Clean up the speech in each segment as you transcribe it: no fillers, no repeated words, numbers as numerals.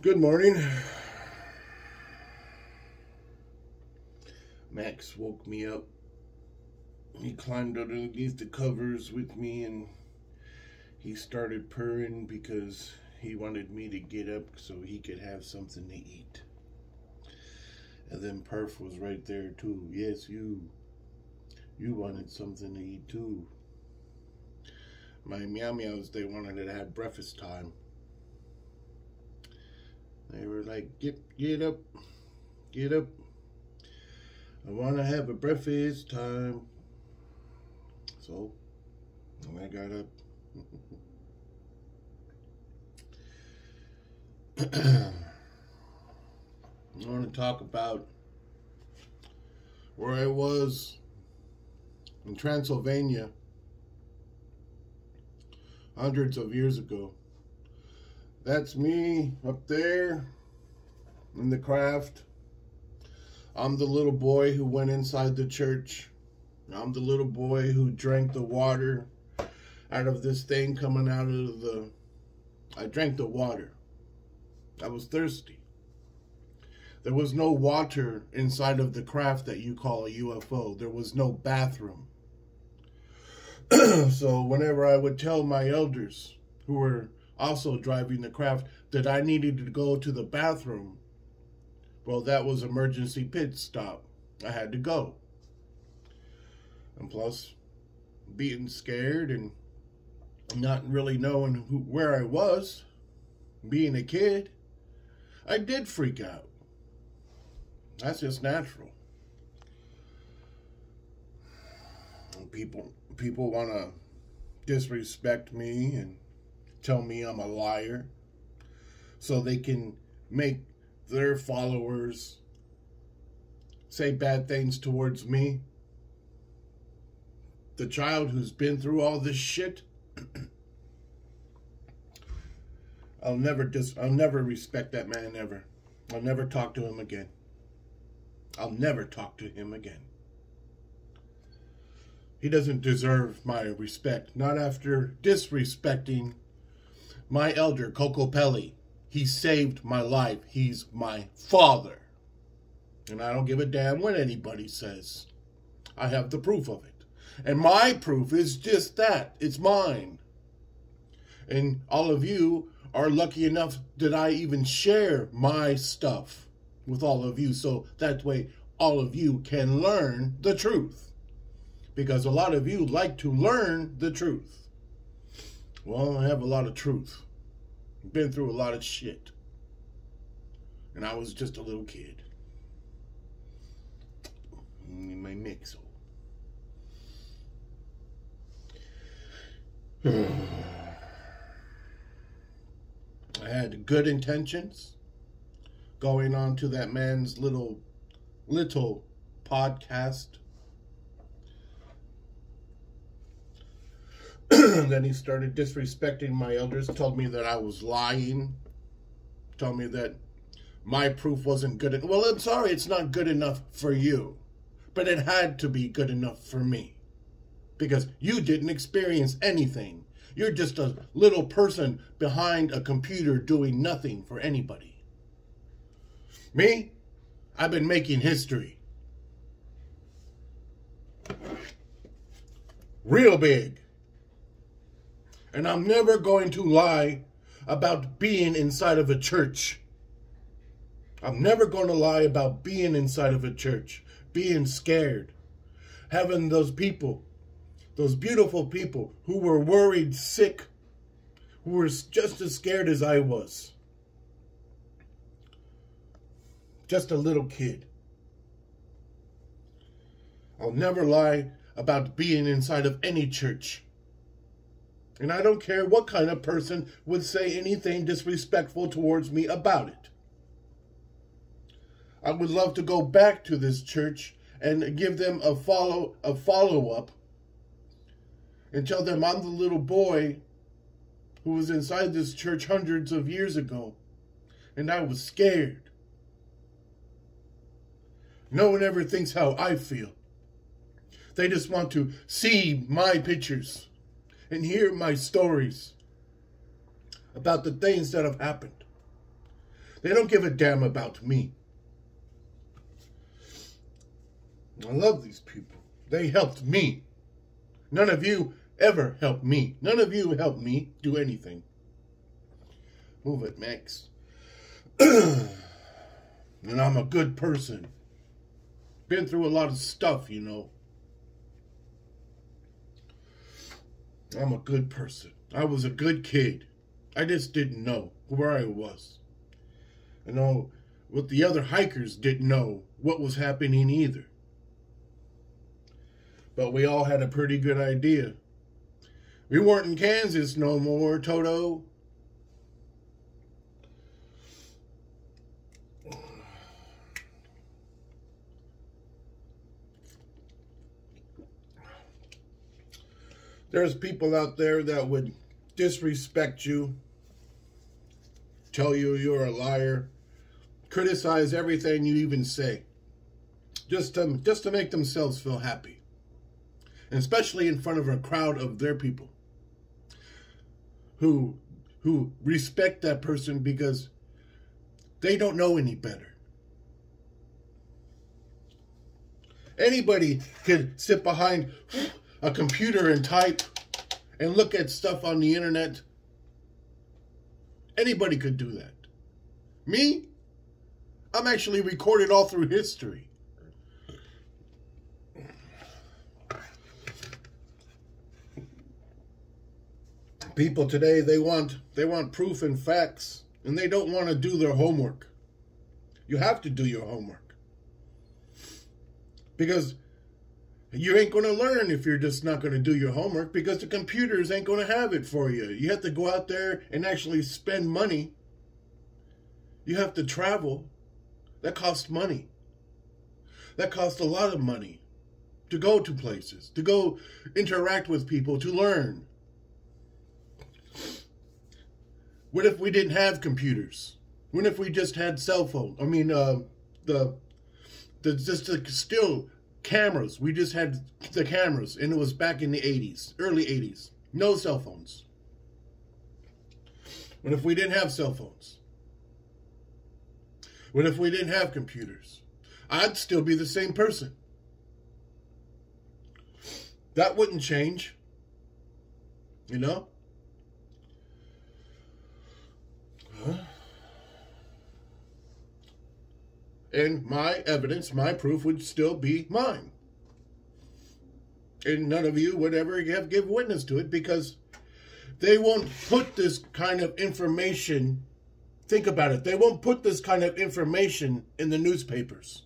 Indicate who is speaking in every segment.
Speaker 1: Good morning. Max woke me up. He climbed underneath the covers with me and he started purring because he wanted me to get up so he could have something to eat. And then Perf was right there too. Yes, you wanted something to eat too. My meow meows, they wanted to have breakfast time. They were like, get up, get up. I want to have a breakfast time. So, when I got up, I want to talk about where I was in Transylvania hundreds of years ago. That's me up there in the craft. I'm the little boy who went inside the church. I'm the little boy who drank the water out of this thing coming out of the... I drank the water. I was thirsty. There was no water inside of the craft that you call a UFO. There was no bathroom. So whenever I would tell my elders who were also driving the craft that I needed to go to the bathroom, well, that was emergency pit stop. I had to go. And plus, being scared and not really knowing where I was, being a kid, I did freak out. That's just natural. And people want to disrespect me and tell me I'm a liar so they can make their followers say bad things towards me. The child who's been through all this shit. I'll never respect that man ever. I'll never talk to him again. I'll never talk to him again. He doesn't deserve my respect. Not after disrespecting my elder, Coco Pelli. He saved my life. He's my father. And I don't give a damn what anybody says. I have the proof of it. And my proof is just that. It's mine. And all of you are lucky enough that I even share my stuff with all of you. So that way all of you can learn the truth. Because a lot of you like to learn the truth. Well, I have a lot of truth. Been through a lot of shit. And I was just a little kid. In my mixo. I had good intentions going on to that man's little podcast. Then he started disrespecting my elders, told me that I was lying, told me that my proof wasn't good enough. Well, I'm sorry, it's not good enough for you, but it had to be good enough for me because you didn't experience anything. You're just a little person behind a computer doing nothing for anybody. Me, I've been making history. Real big. And I'm never going to lie about being inside of a church. I'm never going to lie about being inside of a church, being scared, having those people, those beautiful people who were worried, sick, who were just as scared as I was. Just a little kid. I'll never lie about being inside of any church. And I don't care what kind of person would say anything disrespectful towards me about it. I would love to go back to this church and give them a follow-up and tell them I'm the little boy who was inside this church hundreds of years ago and I was scared. No one ever thinks how I feel. They just want to see my pictures and hear my stories about the things that have happened. They don't give a damn about me. I love these people. They helped me. None of you ever helped me. None of you helped me do anything. Move it, Max. And I'm a good person. Been through a lot of stuff, you know. I'm a good person. I was a good kid. I just didn't know where I was. I know what the other hikers didn't know what was happening either. But we all had a pretty good idea. We weren't in Kansas no more, Toto. There's people out there that would disrespect you, tell you you're a liar, criticize everything you even say, just to make themselves feel happy. And especially in front of a crowd of their people who respect that person because they don't know any better. Anybody could sit behind a computer and type and look at stuff on the internet. Anybody could do that. Me? I'm actually recorded all through history. People today, they want proof and facts, and they don't want to do their homework. You have to do your homework. Because you ain't going to learn if you're just not going to do your homework, because the computers ain't going to have it for you. You have to go out there and actually spend money. You have to travel. That costs money. That costs a lot of money to go to places, to go interact with people, to learn. What if we didn't have computers? What if we just had cell phones? I mean, still cameras. We just had the cameras, and it was back in the 80s, early 80s. No cell phones. What if we didn't have cell phones? What if we didn't have computers? I'd still be the same person. That wouldn't change. You know? And my evidence, my proof would still be mine. And none of you would ever give witness to it, because they won't put this kind of information, think about it, they won't put this kind of information in the newspapers.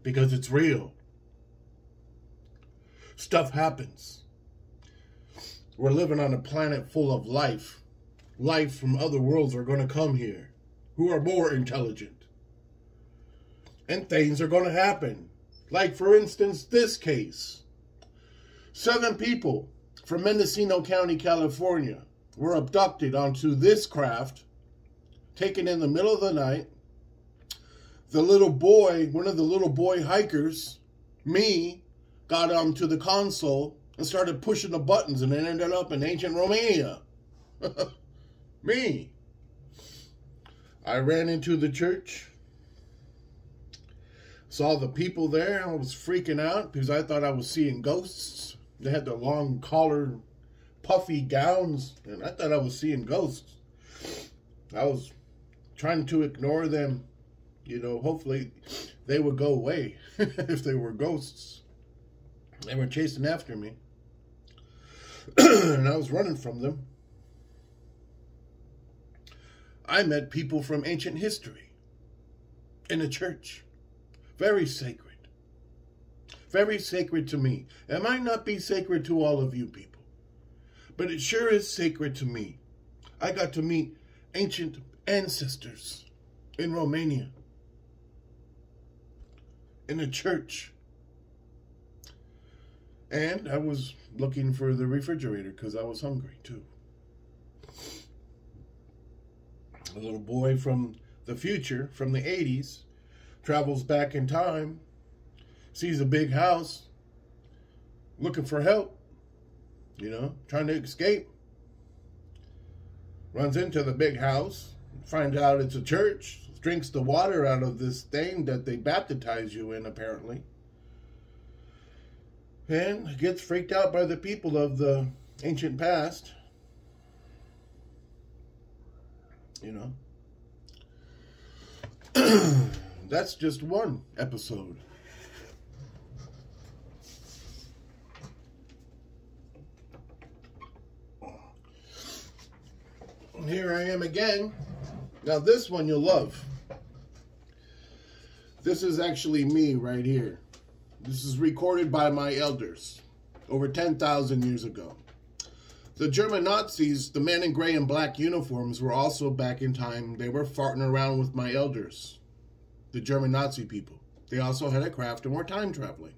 Speaker 1: Because it's real. Stuff happens. We're living on a planet full of life. Life from other worlds are going to come here, who are more intelligent. And things are going to happen. Like, for instance, this case. 7 people from Mendocino County, California, were abducted onto this craft, taken in the middle of the night. The little boy, one of the little boy hikers, me, got onto the console and started pushing the buttons, and it ended up in ancient Romania. Me. I ran into the church, saw the people there. I was freaking out because I thought I was seeing ghosts. They had the long collar, puffy gowns, and I thought I was seeing ghosts. I was trying to ignore them. You know, hopefully they would go away if they were ghosts. They were chasing after me. And I was running from them. I met people from ancient history in a church. Very sacred. Very sacred to me. It might not be sacred to all of you people, but it sure is sacred to me. I got to meet ancient ancestors in Romania, in a church. And I was looking for the refrigerator because I was hungry too. A little boy from the future, from the 80s, travels back in time, sees a big house, looking for help, you know, trying to escape. Runs into the big house, Find out it's a church, drinks the water out of this thing that they baptize you in, apparently. And gets freaked out by the people of the ancient past. You know. That's just one episode. Here I am again. Now this one you'll love. This is actually me right here. This is recorded by my elders over 10,000 years ago. The German Nazis, the men in gray and black uniforms, were also back in time. They were farting around with my elders, the German Nazi people. They also had a craft and were time traveling.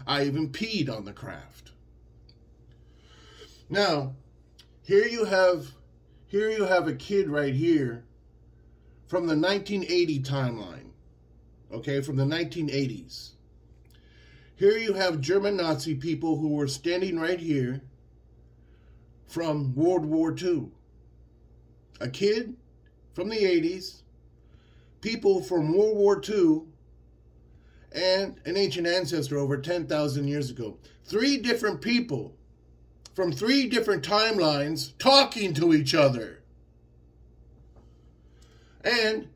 Speaker 1: I even peed on the craft. Now, here you have a kid right here from the 1980 timeline, okay, from the 1980s. Here you have German Nazi people who were standing right here from World War II. A kid from the 80s, people from World War II, and an ancient ancestor over 10,000 years ago. 3 different people from 3 different timelines talking to each other. And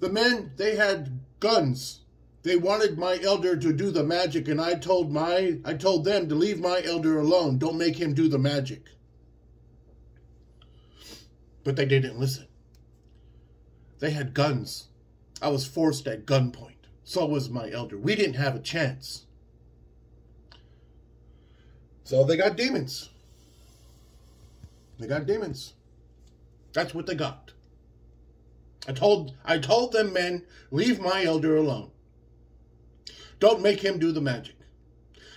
Speaker 1: the men, they had guns. They wanted my elder to do the magic, and I told them to leave my elder alone. Don't make him do the magic. But they didn't listen. They had guns. I was forced at gunpoint. So was my elder. We didn't have a chance. So they got demons. They got demons. That's what they got. I told them, men, leave my elder alone. Don't make him do the magic.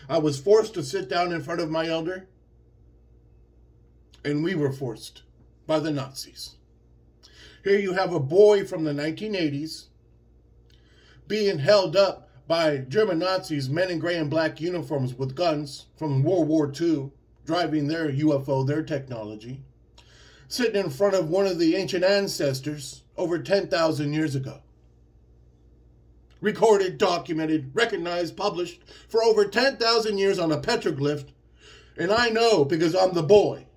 Speaker 1: I was forced to sit down in front of my elder, and we were forced by the Nazis. Here you have a boy from the 1980s being held up by German Nazis, men in gray and black uniforms with guns from World War II, driving their UFO, their technology, sitting in front of one of the ancient ancestors over 10,000 years ago. Recorded, documented, recognized, published for over 10,000 years on a petroglyph. And I know because I'm the boy.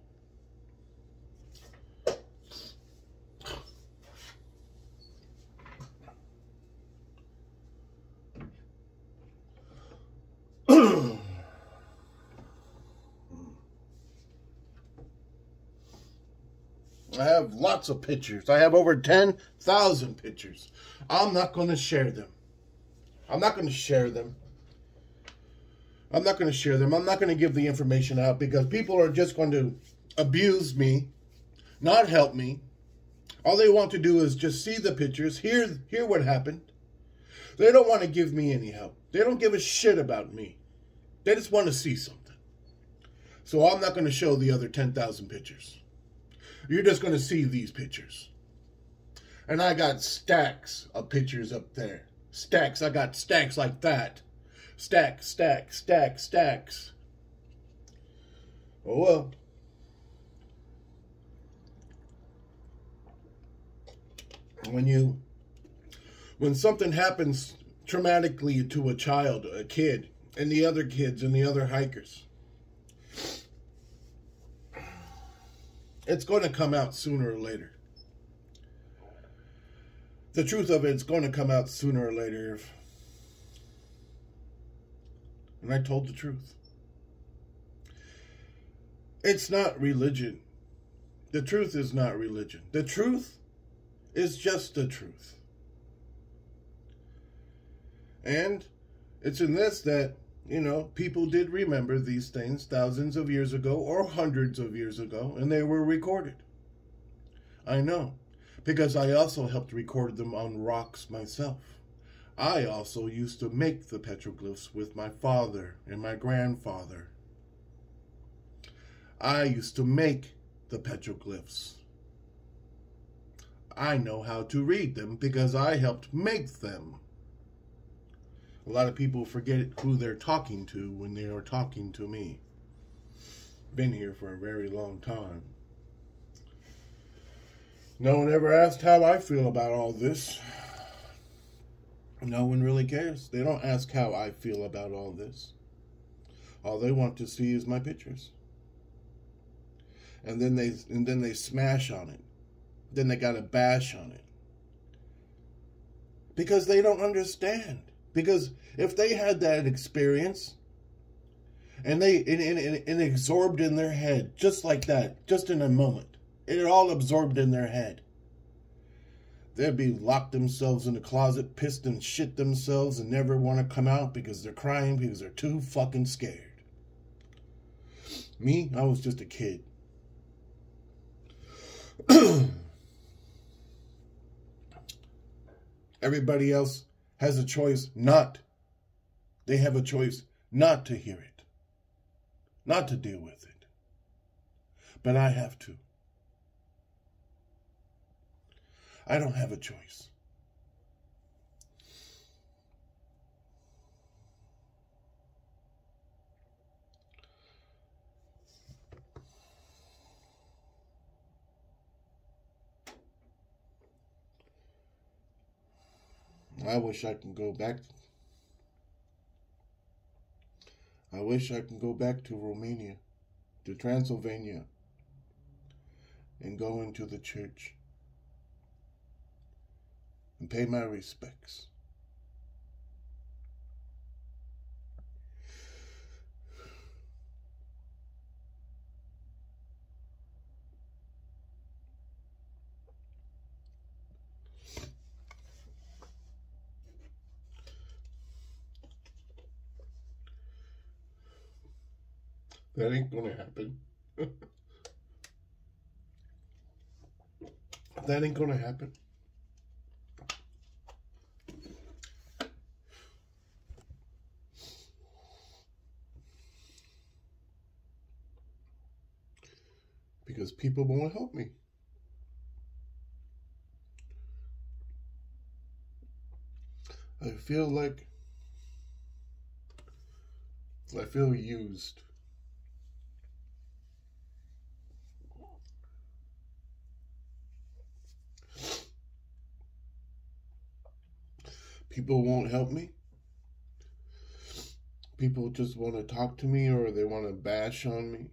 Speaker 1: I have lots of pictures. I have over 10,000 pictures. I'm not going to share them. I'm not going to share them. I'm not going to share them. I'm not going to give the information out because people are just going to abuse me, not help me. All they want to do is just see the pictures, hear what happened. They don't want to give me any help. They don't give a shit about me. They just want to see something. So I'm not going to show the other 10,000 pictures. You're just going to see these pictures. And I got stacks of pictures up there. Stacks. I got stacks like that. Stacks, stacks, stacks, stacks. Oh well. When something happens traumatically to a child, a kid, and the other kids and the other hikers, it's going to come out sooner or later. The truth of it's going to come out sooner or later. And I told the truth. It's not religion. The truth is not religion. The truth is just the truth. And it's in this that, you know, people did remember these things thousands of years ago or hundreds of years ago, and they were recorded. I know, because I also helped record them on rocks myself. I also used to make the petroglyphs with my father and my grandfather. I used to make the petroglyphs. I know how to read them because I helped make them. A lot of people forget who they're talking to when they are talking to me. Been here for a very long time. No one ever asked how I feel about all this. No one really cares. They don't ask how I feel about all this. All they want to see is my pictures. And then they smash on it. Then they gotta bash on it. Because they don't understand. Because if they had that experience and it absorbed in their head, just like that, just in a moment, it all absorbed in their head, they'd be locked themselves in the closet, pissed and shit themselves, and never want to come out because they're crying because they're too fucking scared. Me, I was just a kid. Everybody else has a choice not. They have a choice not to hear it. Not to deal with it. But I have to. I don't have a choice. I wish I can go back. I wish I can go back to Romania, to Transylvania, and go into the church and pay my respects. That ain't gonna happen. That ain't gonna happen. Because people won't help me. I feel used. People won't help me. People just want to talk to me, or they want to bash on me.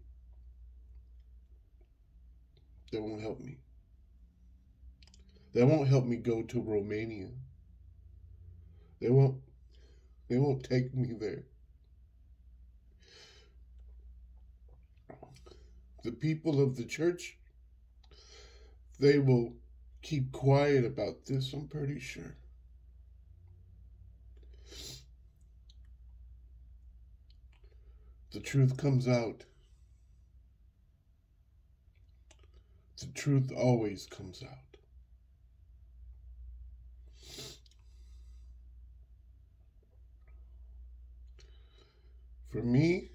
Speaker 1: They won't help me. They won't help me go to Romania. They won't take me there. The people of the church, they will keep quiet about this, I'm pretty sure. The truth comes out. The truth always comes out. For me,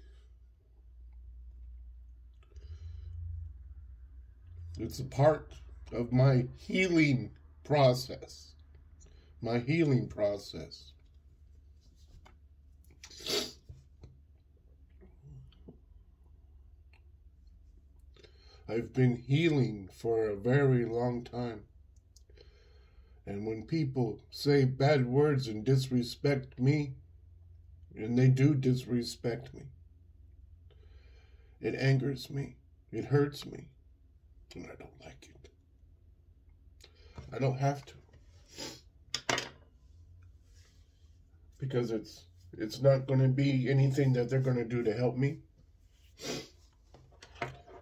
Speaker 1: it's a part of my healing process. My healing process. I've been healing for a very long time. And when people say bad words and disrespect me, and they do disrespect me, it angers me. It hurts me. And I don't like it. I don't have to. Because it's not going to be anything that they're going to do to help me.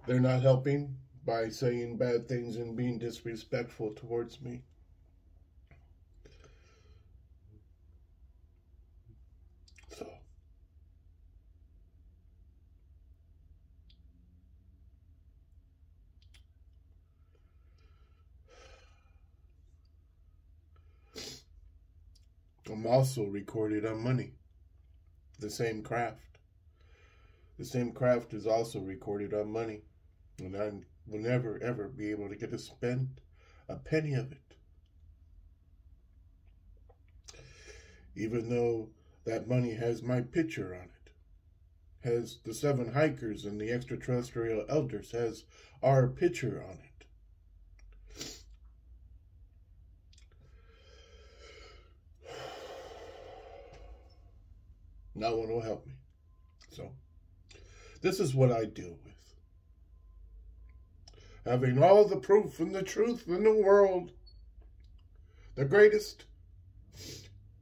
Speaker 1: They're not helping by saying bad things and being disrespectful towards me. So, I'm also recorded on money. The same craft. The same craft is also recorded on money. And I will never, ever be able to get to spend a penny of it. Even though that money has my picture on it. Has the 7 hikers and the extraterrestrial elders has our picture on it. No one will help me. So, this is what I deal with. Having all the proof and the truth in the world, the greatest,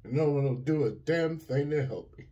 Speaker 1: and no one will do a damn thing to help me.